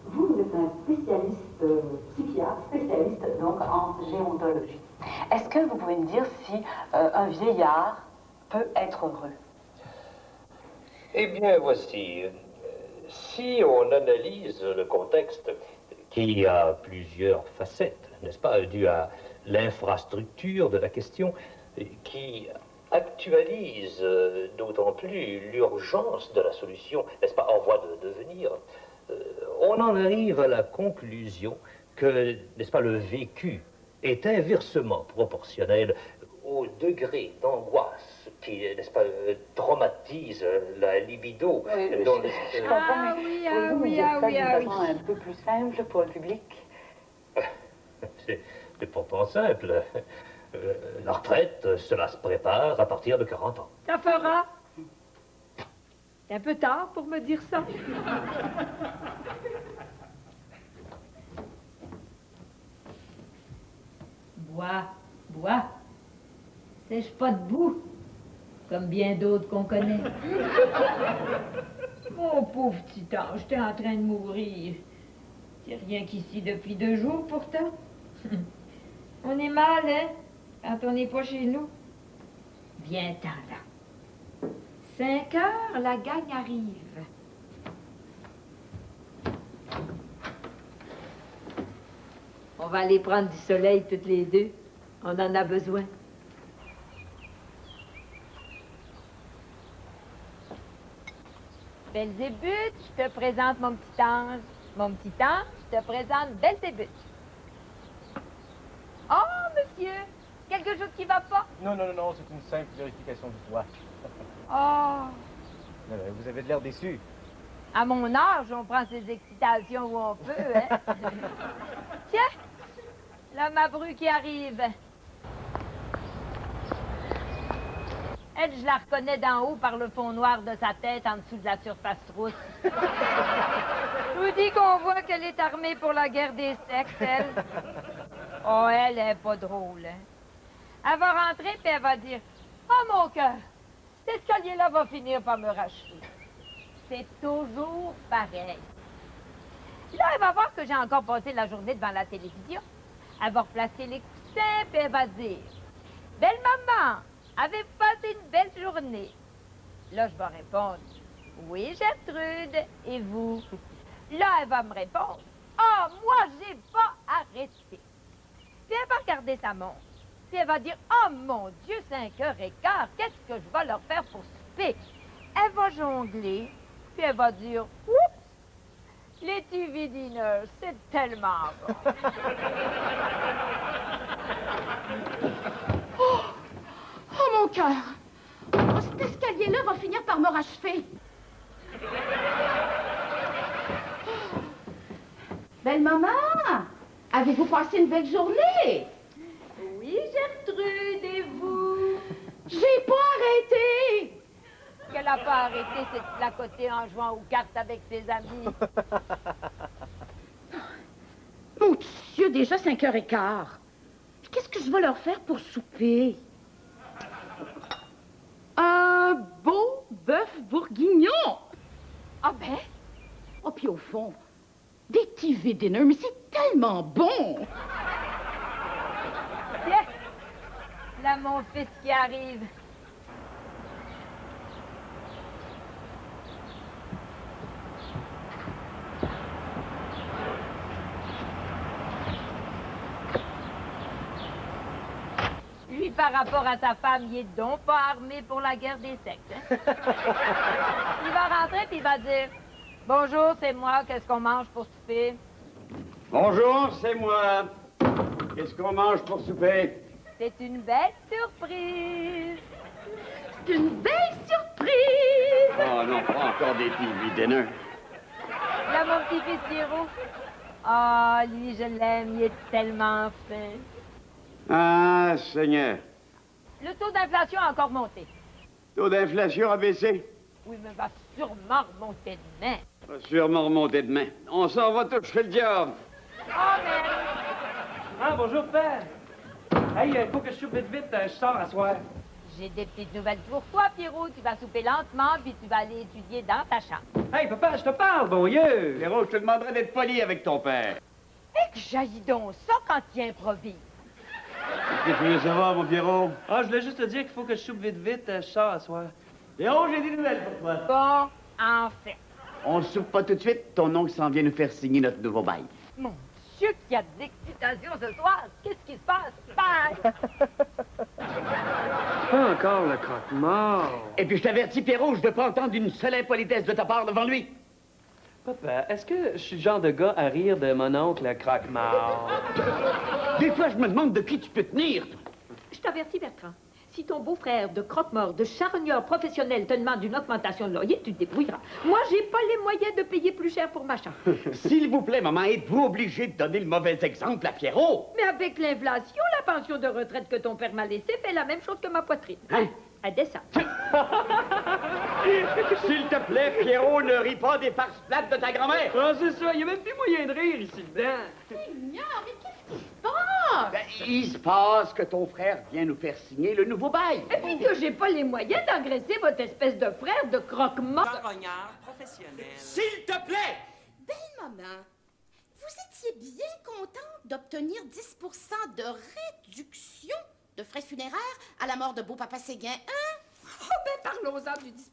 Vous êtes un spécialiste psychiatre, spécialiste donc en gérontologie. Est-ce que vous pouvez me dire si un vieillard peut être heureux? Eh bien, voici. Si on analyse le contexte, qui a plusieurs facettes, n'est-ce pas, dû à l'infrastructure de la question, qui actualise d'autant plus l'urgence de la solution, n'est-ce pas, en voie de devenir, on en arrive à la conclusion que, n'est-ce pas, le vécu est inversement proportionnel au degré d'angoisse qui, n'est-ce pas, traumatise la libido. Oui, je comprends, mais pouvez-vous me dire ça d'une façon un peu plus simple pour le public? C'est pourtant simple. La retraite, cela se prépare à partir de 40 ans. Ça fera. C'est un peu tard pour me dire ça. Bois, bois. Sèche pas debout, comme bien d'autres qu'on connaît. Mon pauvre petit ange, j'étais en train de mourir. C'est rien qu'ici depuis 2 jours, pourtant. On est mal, hein, quand on n'est pas chez nous. Viens-t'en, là. 5 heures, la gang arrive. On va aller prendre du soleil toutes les deux. On en a besoin. Belzébuth, je te présente mon petit ange. Mon petit ange, je te présente Belzébuth. Oh, monsieur, quelque chose qui va pas? Non, c'est une simple vérification du doigt. Oh, Vous avez de l'air déçu. à mon âge, on prend ses excitations où on peut, hein? Tiens, là, ma bru qui arrive. Elle, je la reconnais d'en haut par le fond noir de sa tête en dessous de la surface rousse. Je vous dis qu'on voit qu'elle est armée pour la guerre des sexes, elle. Oh, elle est pas drôle, hein? Elle va rentrer puis elle va dire « Oh, mon cœur, cet escalier-là va finir par me racheter. » C'est toujours pareil. Là, elle va voir que j'ai encore passé la journée devant la télévision. Elle va replacer les coussins puis elle va dire « Belle maman, avez-vous passé une belle journée? » Là, je vais répondre « Oui, Gertrude, et vous? » Là, elle va me répondre « Ah, moi, j'ai pas arrêté. » Puis elle va regarder sa montre. Puis elle va dire « Oh, mon Dieu, 5h15, qu'est-ce que je vais leur faire pour souper? » Elle va jongler. Puis elle va dire « Oups, les TV dinner, c'est tellement bon. » Oh, mon cœur! Oh, cet escalier-là va finir par me rachever. Belle maman, avez-vous passé une belle journée? Oui, Gertrude, et vous? J'ai pas arrêté! Qu'elle n'a pas arrêté, c'est de placoter en jouant aux cartes avec ses amis. Mon Dieu, déjà 5h15. Qu'est-ce que je vais leur faire pour souper? Un beau bœuf bourguignon! Ah ben? Oh, puis au fond, des TV dinner, mais c'est tellement bon! Tiens, là, mon fils qui arrive. Lui, par rapport à sa femme, il est donc pas armé pour la guerre des sexes, hein? Il va rentrer puis il va dire « Bonjour, c'est moi, qu'est-ce qu'on mange pour souper? » Bonjour, c'est moi. Qu'est-ce qu'on mange pour souper? C'est une belle surprise. C'est une belle surprise! Oh non, pas encore des TV dinner. Là, mon petit-fils Pierrot. Ah, lui, je l'aime, il est tellement fin. Ah, Seigneur. Le taux d'inflation a encore monté. Taux d'inflation a baissé. Oui, mais va sûrement remonter demain. Va sûrement remonter demain. On s'en va toucher le diable. Oh, mais... Ah, bonjour, père. Hey, il faut que je soupe vite, je sors à soir. J'ai des petites nouvelles pour toi, Pierrot. Tu vas souper lentement, puis tu vas aller étudier dans ta chambre. Hey, papa, je te parle, bon Dieu! Pierrot, je te demanderais d'être poli avec ton père. Eh, que jaillit donc ça quand tu improvises. Qu'est-ce que tu veux savoir, mon Pierrot? Ah, je voulais juste te dire qu'il faut que je soupe vite, je sors à soir. Pierrot, j'ai des nouvelles pour toi. Bon, enfin. On ne soupe pas tout de suite. Ton oncle s'en vient nous faire signer notre nouveau bail. Mon Dieu, qu'il y a de l'excitation ce soir. Qu'est-ce qui se passe? Bye! Pas encore le croque-mort. Et puis je t'avertis, Pierrot, je ne veux pas entendre une seule impolitesse de ta part devant lui. Papa, est-ce que je suis le genre de gars à rire de mon oncle le croque-mort? Des fois, je me demande de qui tu peux tenir. Je t'avertis, Bertrand. Si ton beau-frère de croque-mort, de charognard professionnel te demande une augmentation de loyer, tu te débrouilleras. Moi, j'ai pas les moyens de payer plus cher pour ma chambre. S'il vous plaît, maman, êtes-vous obligée de donner le mauvais exemple à Pierrot? Mais avec l'inflation, la pension de retraite que ton père m'a laissée fait la même chose que ma poitrine. Hein? Elle descend. S'il te plaît, Pierrot, ne ris pas des farces plates de ta grand-mère. Ah, c'est ça, il y a même plus moyen de rire ici dedans. Seigneur, mais qu'est-ce qui se passe? Ben, il se passe que ton frère vient nous faire signer le nouveau bail. Et puis que j'ai pas les moyens d'engraisser votre espèce de frère de croque-mort. Charognard professionnel. S'il te plaît! Belle maman, vous étiez bien contente d'obtenir 10 de réduction de frais funéraires à la mort de beau-papa Séguin, hein? Oh, ben parlons-en du 10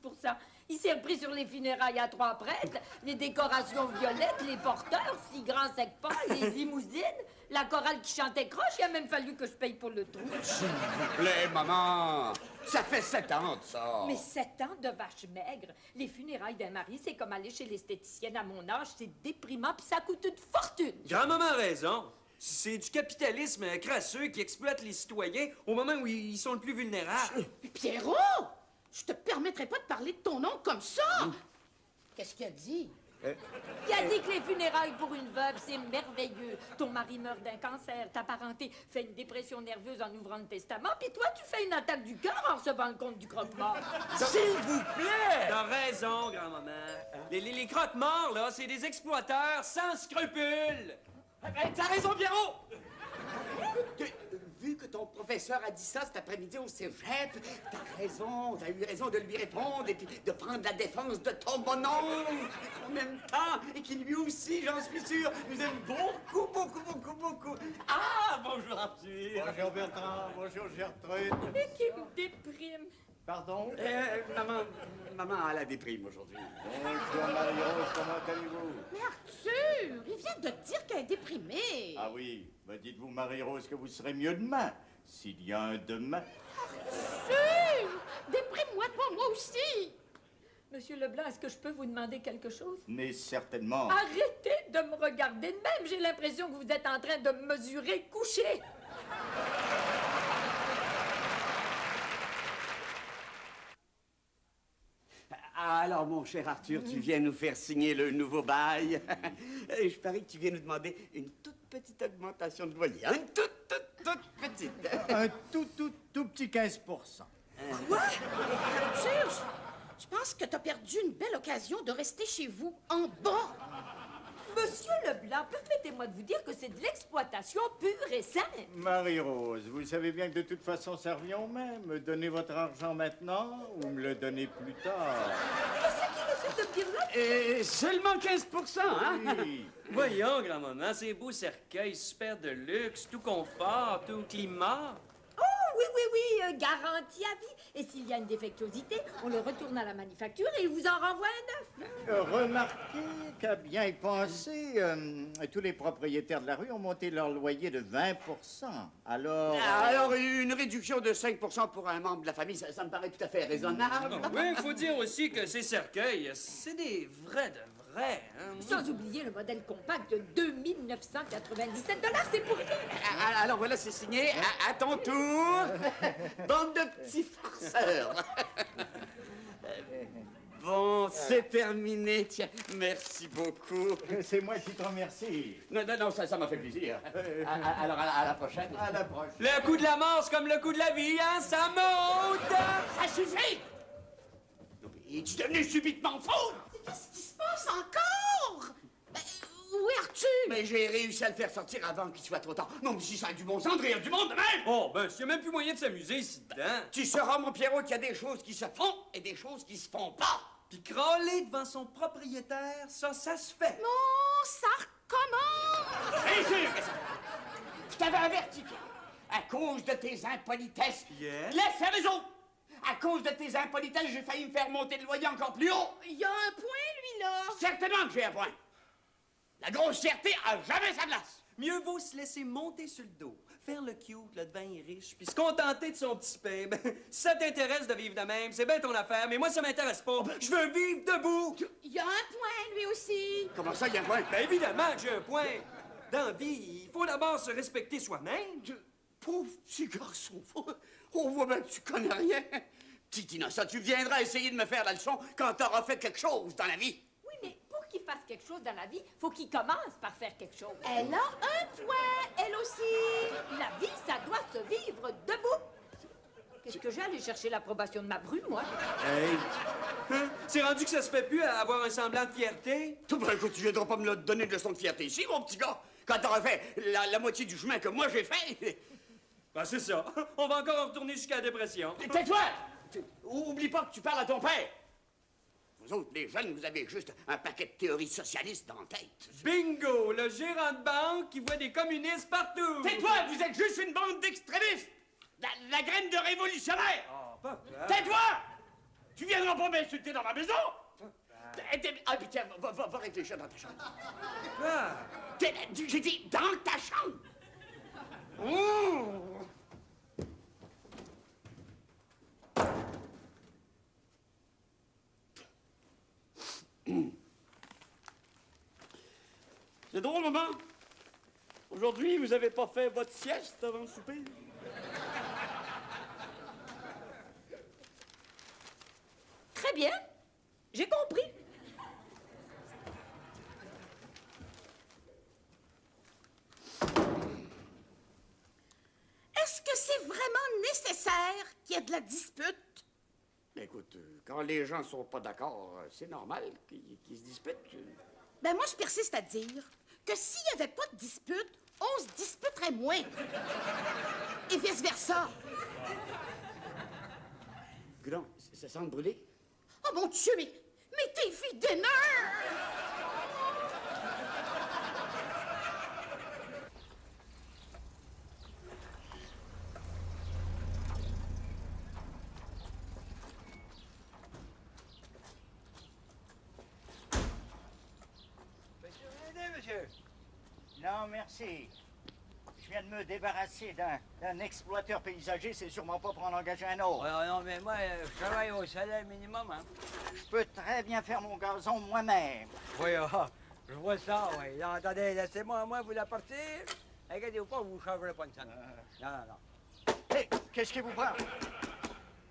Il s'est repris sur les funérailles à 3 prêtres, les décorations violettes, les porteurs, si grands sec pas, les limousines, la chorale qui chantait croche, il a même fallu que je paye pour le trou. S'il vous plaît, maman! Ça fait 7 ans de ça! Mais 7 ans de vache maigre. Les funérailles d'un mari, c'est comme aller chez l'esthéticienne à mon âge, c'est déprimant, puis ça coûte une fortune. Grand-maman a raison. C'est du capitalisme crasseux qui exploite les citoyens au moment où ils sont le plus vulnérables. Pierrot! Je te permettrai pas de parler de ton oncle comme ça! Qu'est-ce qu'il a dit? Il a dit que les funérailles pour une veuve, c'est merveilleux. Ton mari meurt d'un cancer, ta parenté fait une dépression nerveuse en ouvrant le testament, puis toi, tu fais une attaque du cœur en recevant le compte du croque-mort. S'il vous plaît! T'as raison, grand-maman. Les croque-morts, là, c'est des exploiteurs sans scrupules. T'as raison, Pierrot! Vu que ton professeur a dit ça cet après-midi au cégep, t'as eu raison de lui répondre et puis de prendre la défense de ton bon oncle en même temps et qui lui aussi, j'en suis sûr, nous aime beaucoup. Ah, bonjour Arthur. Bonjour Bertrand, bonjour Gertrude. Et qui me déprime. Pardon? Maman a la déprime aujourd'hui. Bonjour Marie-Rose, comment allez-vous? Mais Arthur, il vient de te dire qu'elle est déprimée. Ah oui, me dites-vous Marie-Rose que vous serez mieux demain, s'il y a un demain. Arthur, déprime-moi pas, moi aussi. Monsieur Leblanc, est-ce que je peux vous demander quelque chose? Mais certainement. Arrêtez de me regarder de même. J'ai l'impression que vous êtes en train de mesurer coucher. Alors, mon cher Arthur, tu viens nous faire signer le nouveau bail. Et je parie que tu viens nous demander une toute petite augmentation de loyer. Une toute petite. Un tout petit 15%. Quoi? Arthur, je pense que t'as perdu une belle occasion de rester chez vous, en bas. Monsieur Leblanc, permettez-moi de vous dire que c'est de l'exploitation pure et simple. Marie-Rose, vous savez bien que de toute façon, ça revient au même. Donnez votre argent maintenant ou me le donnez plus tard. Qu'est-ce qu'il essaie de me dire là? Seulement 15%, hein? Oui. Voyons, grand-maman, ces beaux cercueils super de luxe, tout confort, tout climat. Oui, garantie à vie. Et s'il y a une défectuosité, on le retourne à la manufacture et il vous en renvoie un neuf. Remarquez qu'à bien y penser, tous les propriétaires de la rue ont monté leur loyer de 20%. Alors, une réduction de 5% pour un membre de la famille, ça me paraît tout à fait raisonnable. Oui, il faut dire aussi que ces cercueils, c'est des vrais de vrais. Hein? Sans oublier le modèle compact de 2997 $, c'est pour rien. Alors voilà, c'est signé. À ton tour. Bande de petits farceurs. Bon, c'est terminé. Tiens, merci beaucoup. C'est moi qui te remercie. Non, ça m'a fait plaisir. Alors, à la prochaine. À la prochaine. Le coup de la mort, c'est comme le coup de la vie, hein? Ça monte! Ça suffit! Es-tu devenu subitement fou? Qu'est-ce qui se passe encore? Oui, Oui, Arthur! Mais j'ai réussi à le faire sortir avant qu'il soit trop tard. Non, mais si ça a du bon sens de rire du monde de même! Oh, ben, s'il y a même plus moyen de s'amuser ici dedans. Tu sauras, mon Pierrot, qu'il y a des choses qui se font et des choses qui se font pas. Puis crawler devant son propriétaire, ça se fait. Bon, ça recommence! Bien sûr que ça. Je t'avais averti, Pierrot. À cause de tes impolitesses. Yes. Laisse faire les autres! À cause de tes impolitesses, j'ai failli me faire monter le loyer encore plus haut. Il y a un point, lui, là. Certainement que j'ai un point. La grossièreté a jamais sa place. Mieux vaut se laisser monter sur le dos, faire le cute, le devin est riche, puis se contenter de son petit pain. Ben, si ça t'intéresse de vivre de même, c'est bien ton affaire, mais moi, ça m'intéresse pas. Je veux vivre debout. Il y a un point, lui aussi. Comment ça, il y a un point? Ben, évidemment que j'ai un point. Dans la vie, il faut d'abord se respecter soi-même. Pauvre petit garçon, on voit bien que tu connais rien. Petit innocent, tu viendras essayer de me faire la leçon quand t'auras fait quelque chose dans la vie. Oui, mais pour qu'il fasse quelque chose dans la vie, faut qu'il commence par faire quelque chose. Elle a un point, elle aussi. La vie, ça doit se vivre debout. Qu'est-ce que j'ai à aller chercher l'approbation de ma bru, moi? Hey! Hein? C'est rendu que ça se fait plus à avoir un semblant de fierté? Tout ben, écoute, tu viendras pas me le donner de leçon de fierté ici, mon petit gars. Quand t'auras fait la moitié du chemin que moi j'ai fait. Ben, c'est ça. On va encore retourner jusqu'à la dépression. Tais-toi! Oublie pas que tu parles à ton père. Vous autres, les jeunes, vous avez juste un paquet de théories socialistes dans la tête. Bingo! Le gérant de banque qui voit des communistes partout! Tais-toi! Vous êtes juste une bande d'extrémistes! La graine de révolutionnaire! Oh, papa! Tais-toi! Tu viendras pas m'insulter dans ma maison! Ah, puis tiens, va réfléchir dans ta chambre. Ah. J'ai dit dans ta chambre! Mmh. C'est drôle, maman. Aujourd'hui, vous avez pas fait votre sieste avant le souper? Très bien. J'ai compris. Est-ce que c'est vraiment nécessaire qu'il y ait de la dispute? Écoute, quand les gens sont pas d'accord, c'est normal qu'ils se disputent. Ben moi, je persiste à dire que s'il n'y avait pas de dispute, on se disputerait moins. Et vice-versa. Coudonc, ça sent brûler? Oh mon Dieu, mais t'es filles d'énerve! Monsieur? Non, merci. Je viens de me débarrasser d'un exploiteur paysager, c'est sûrement pas pour en engager un autre. Ouais, non, mais moi, je travaille au salaire minimum, hein. Je peux très bien faire mon gazon moi-même. Oui, je vois ça, oui. Non, attendez, laissez-moi, vous la partir. Regardez-vous pas, vous ne changerez pas une scène. Non. Hé, qu'est-ce qui vous prend?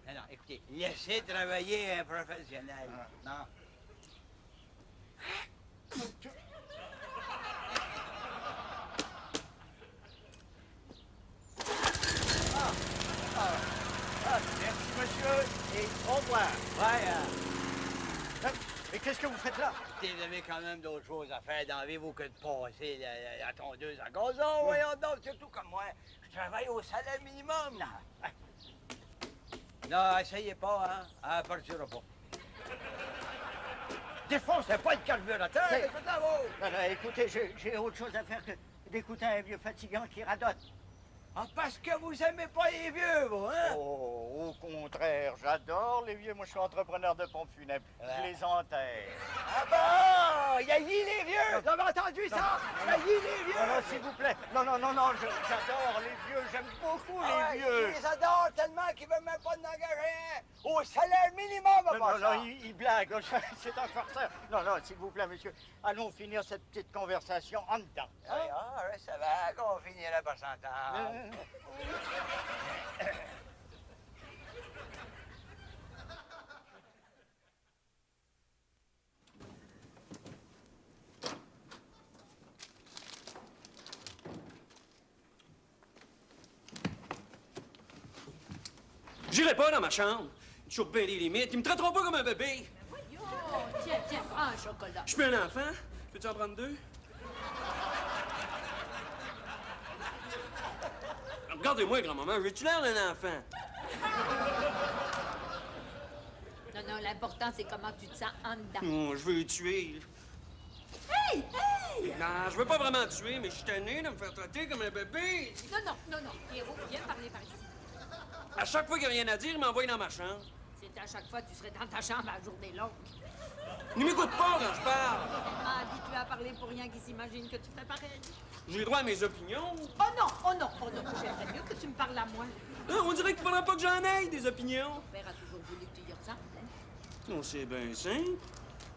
Non, écoutez, laissez travailler un professionnel. Non. Merci, monsieur, et au revoir. Ouais, mais qu'est-ce que vous faites là? Vous avez quand même d'autres choses à faire dans la vie, vous, que de passer la tondeuse à gazon. Voyons donc, surtout comme moi. Je travaille au salaire minimum. Non, essayez pas, hein. Elle partira pas. Défoncez pas le carburateur, c'est tout là-haut. Non, écoutez, j'ai autre chose à faire que d'écouter un vieux fatigant qui radote. Ah, parce que vous aimez pas les vieux, vous, hein? Oh, au contraire, j'adore les vieux. Moi, je suis entrepreneur de pompes funèbres. Je les enterre. Ah bon? Il a dit les vieux! Vous avez entendu ça? Il a dit les vieux! Non, s'il vous plaît. Non, j'adore les vieux. J'aime beaucoup les vieux. Il les adore tellement qu'il veut même pas d'engager au salaire minimum. Non, il blague. C'est un farceur. Non, s'il vous plaît, monsieur. Allons finir cette petite conversation en dedans. Ah, ça va, qu'on finira par s'entendre. J'irai pas dans ma chambre. Je suis bien les limites. Ils me traiteront pas comme un bébé. Voyons. Tiens, prends un chocolat. Je suis un enfant. Peux-tu en prendre deux? Regardez-moi, grand-maman, j'ai-tu l'air d'un enfant? Non, non, l'important, c'est comment tu te sens en dedans. Oh, je veux le tuer. Hey! Hey! Non, je veux pas vraiment tuer, mais je suis tanné de me faire traiter comme un bébé. Non, non, non, non. Pierrot, viens parler par ici. À chaque fois qu'il n'y a rien à dire, il m'envoie dans ma chambre. C'est à chaque fois que tu serais dans ta chambre à la journée longue. Ne m'écoute pas quand je parle. Ah, dis-tu à parler pour rien qui s'imagine que tu fais pareil. J'ai droit à mes opinions. Oh non, oh non, oh non. J'aimerais mieux que tu me parles à moi. Ah, on dirait qu'il faudra pas que j'en aille, des opinions. Mon père a toujours voulu que tu y ressembles, hein? Non, c'est bien simple.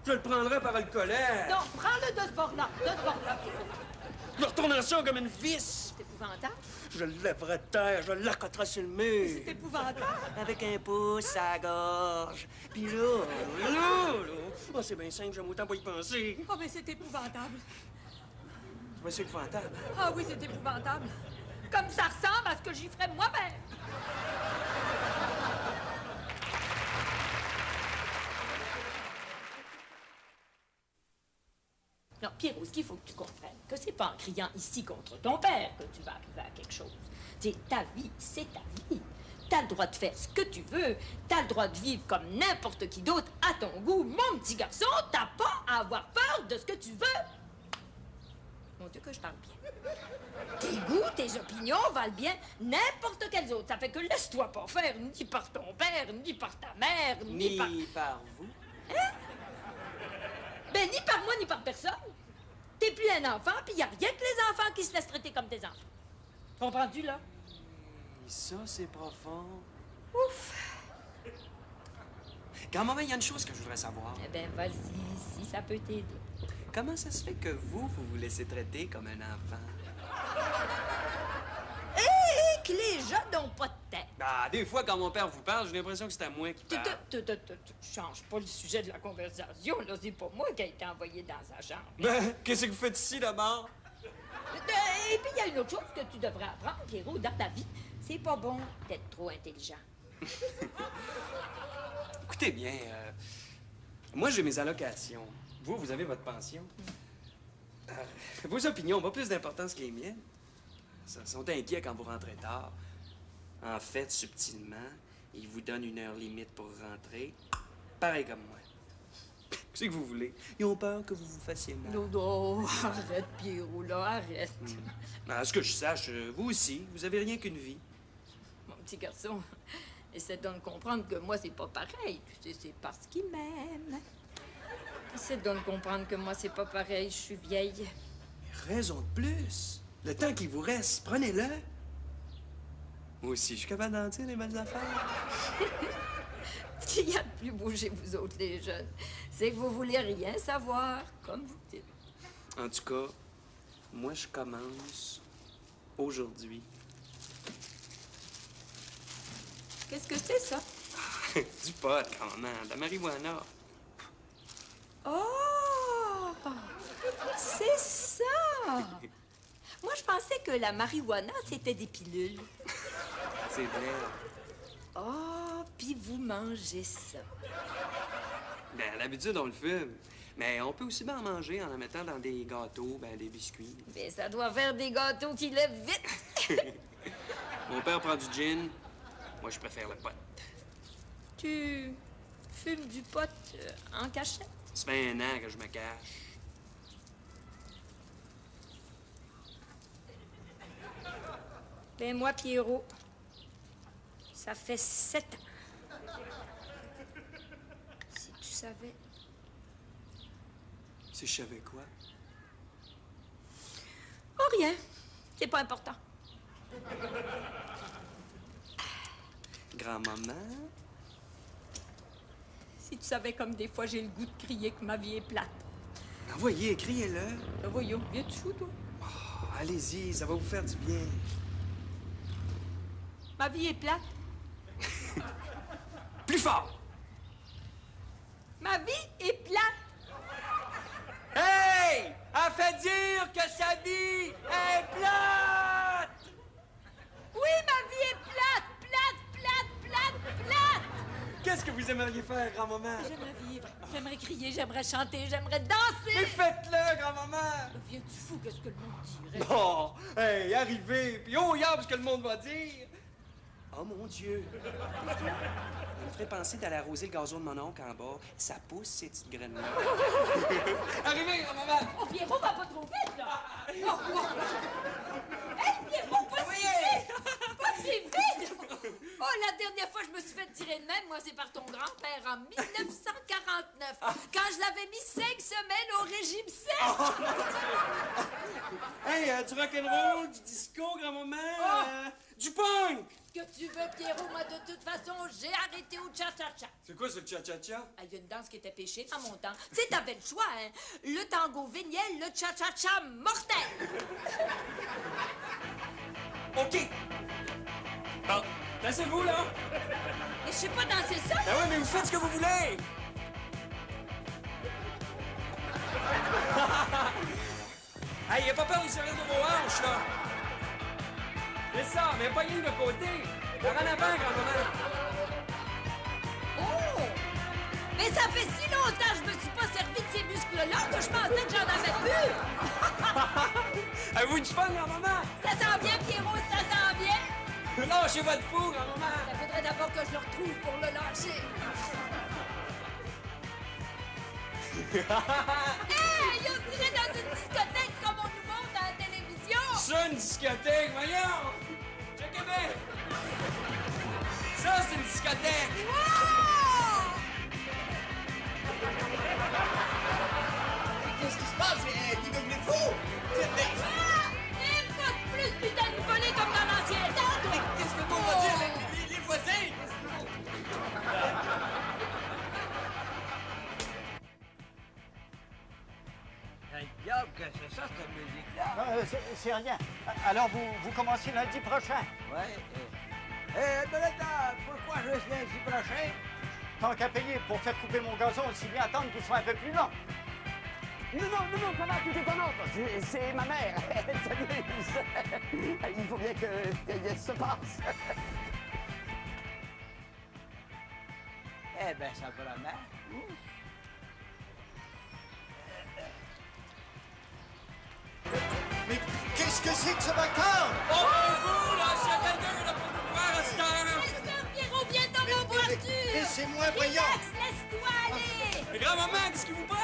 Je le prendrai par le colère. Non, prends-le de ce bord-là, Pierrot. Je le retournerai ça comme une vis. C'est épouvantable. Je le lèverai de terre, je l'accoterai sur le mur. C'est épouvantable. Avec un pouce à la gorge. Puis là. Oh, c'est bien simple, j'aime autant pas y penser. Oh, mais c'est épouvantable. C'est épouvantable. Ah oui, c'est épouvantable. Comme ça ressemble à ce que j'y ferais moi-même. Non, Pierrot, ce qu'il faut que tu comprennes, que c'est pas en criant ici contre ton père que tu vas arriver à quelque chose. C'est ta vie, c'est ta vie. T'as le droit de faire ce que tu veux. T'as le droit de vivre comme n'importe qui d'autre à ton goût. Mon petit garçon, t'as pas à avoir peur de ce que tu veux. Mon Dieu, que je parle bien. Tes goûts, tes opinions valent bien n'importe quels autres. Ça fait que laisse-toi pas faire ni par ton père, ni par ta mère, ni par vous. Hein? Ben, ni par moi, ni par personne. T'es plus un enfant, puis y a rien que les enfants qui se laissent traiter comme tes enfants. Comprends-tu, là? Ça, c'est profond. Ouf! Grand-maman, il y a une chose que je voudrais savoir. Eh ben, vas-y, si ça peut t'aider. Comment ça se fait que vous vous laissez traiter comme un enfant? Et que les jeunes n'ont pas de tête. Ah, des fois, quand mon père vous parle, j'ai l'impression que c'est à moi qui parle. Change pas le sujet de la conversation, là. C'est pas moi qui a été envoyé dans sa chambre. Ben, qu'est-ce que vous faites ici, d'abord? Et puis, il y a une autre chose que tu devrais apprendre, Pierrot, dans ta vie. C'est pas bon d'être trop intelligent. Écoutez bien, moi, j'ai mes allocations. Vous avez votre pension. Vos opinions ont pas plus d'importance que les miennes. Ils sont inquiets quand vous rentrez tard. En fait, subtilement, ils vous donnent une heure limite pour rentrer. Pareil comme moi. Qu'est-ce que vous voulez? Ils ont peur que vous vous fassiez mal. Non, non, arrête, Pierrot, là, arrête. À ce que je sache, vous aussi, vous avez rien qu'une vie. Mon petit garçon, essaie donc de comprendre que moi, c'est pas pareil. Tu sais, c'est parce qu'il m'aime. Essaie donc de comprendre que moi, c'est pas pareil. Je suis vieille. Raison de plus. Le temps qu'il vous reste, prenez-le. Moi aussi, je suis capable d'en dire des belles affaires. Ce qu'il y a de plus beau chez vous autres, les jeunes, c'est que vous voulez rien savoir, comme vous dites. En tout cas, moi, je commence aujourd'hui. Qu'est-ce que c'est, ça? Du pot, grand-mère, de la marijuana. Oh! C'est ça! Moi, je pensais que la marijuana, c'était des pilules. C'est vrai. Oh, puis vous mangez ça. Ben, à l'habitude, on le fume. Mais on peut aussi bien en manger en la mettant dans des gâteaux, ben, des biscuits. Mais ça doit faire des gâteaux qui lèvent vite. Mon père prend du gin. Moi, je préfère le pot. Tu fumes du pot en cachette? Ça fait 1 an que je me cache. Ben, moi, Pierrot, ça fait 7 ans. Si tu savais... Si je savais quoi? Oh, rien. C'est pas important. Grand-maman? Si tu savais comme des fois j'ai le goût de crier que ma vie est plate. Envoyez, criez-le. Ben voyons, viens-tu chaud, toi? Oh, allez-y, ça va vous faire du bien. Ma vie est plate. Plus fort! Ma vie est plate. Hey! Elle fait dire que sa vie est plate! Oui, ma vie est plate, plate, plate, plate, plate. Qu'est-ce Qu'est-ce que vous aimeriez faire, grand-maman? J'aimerais vivre, j'aimerais crier, j'aimerais chanter, j'aimerais danser. Mais faites-le, grand-maman! Deviens-tu fou, qu'est-ce que le monde dirait? Non! Hey, arrivez, puis oh, regarde ce que le monde va dire! Oh mon Dieu! Ça me ferait penser d'aller arroser le gazon de mon oncle en bas. Ça pousse, ces petites graines-là. Arrivez, grand-maman! Oh, Pierrot, va pas trop vite, là! Oh, oh. Hey, Pierrot, pas si vite! Pas si vite! Oh, la dernière fois que je me suis fait tirer de même, moi, c'est par ton grand-père en 1949, quand je l'avais mis 5 semaines au régime sec! Hey, du rock'n'roll, du disco, grand-maman, du punk! Ce que tu veux, Pierrot, moi, de toute façon, j'ai arrêté au cha-cha-cha. C'est quoi ce cha-cha-cha? Ah, il y a une danse qui était péchée dans mon temps. Tu sais, t'avais le choix, hein? Le tango véniel, le cha-cha-cha mortel! OK! Bon, placez-vous, là! Mais je sais pas danser ça! Ben oui, mais vous faites ce que vous voulez! Hey, y'a pas peur du service de vos hanches, là! C'est ça, mais pas rien de côté! Par en avant, grand-maman! Oh! Mais ça fait si longtemps que je me suis pas servi de ces muscles-là que je pensais que j'en avais plus! Avez-vous du fun, grand-maman? Ça s'en vient, Pierrot, ça s'en vient! Lâchez votre fou, grand-maman! Il faudrait d'abord que je le retrouve pour le lâcher. Hey! On dirait dans une discothèque comme on nous montre à la télévision! Ça, une discothèque, voyons! Checkez bien! Ça, c'est une discothèque! Wow! Qu'est-ce qui se passe? Vous devenez fou! Et pas de plus, putain de volée comme dans l'ancien temps! Mais qu'est-ce que on va dire, les voisins? Un diable que c'est ça, cette musique-là? C'est rien. Alors, vous commencez lundi prochain. Ouais. Pourquoi je suis lundi prochain? Tant qu'à payer pour faire couper mon gazon, aussi bien attendre qu'il soit un peu plus long. Non, ça va, tout est en ordre. C'est ma mère. Elle s'amuse. Il faut bien qu'elle se passe. Eh bien, simplement. Mais qu'est-ce que c'est que ce bâtard? Oh, vous, là, s'il y a quelqu'un qui n'a pas pu voir à cette heure! Est-ce que Pierrot vient dans ma voiture? Laissez-moi, voyons! Relax, laisse-toi aller! Mais grand-maman, qu'est-ce qui vous prend?